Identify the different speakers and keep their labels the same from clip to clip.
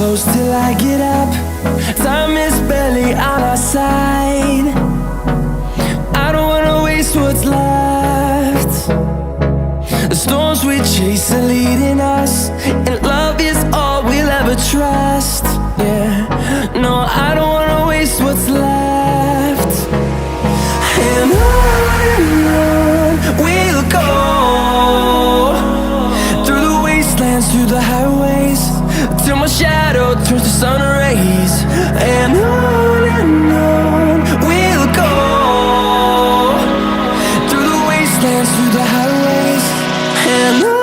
Speaker 1: close till I get up. Time is barely on our side. I don't wanna waste what's left. The storms we chase are leading us, and love is all we'll ever trust. Yeah, no, I don't wanna waste what's left. And on we'll go, through the wastelands, through the highways, till my shadow turns to sun rays. And on we'll go, through the wastelands, through the highways, and on.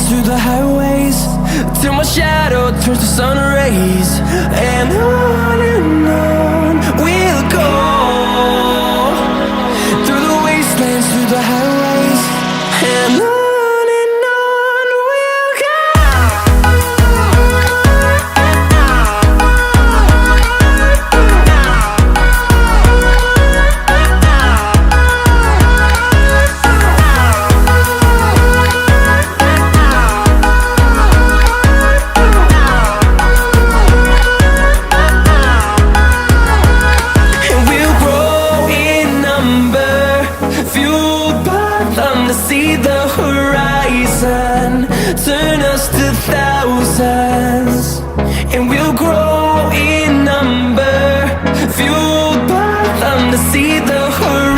Speaker 1: Through the highways, till my shadow turns to sun rays. And on we'll go, through the wastelands, through the highways, and on we'll go. See the horizon turn us to thousands, and we'll grow in number, fueled by them to see the horizon.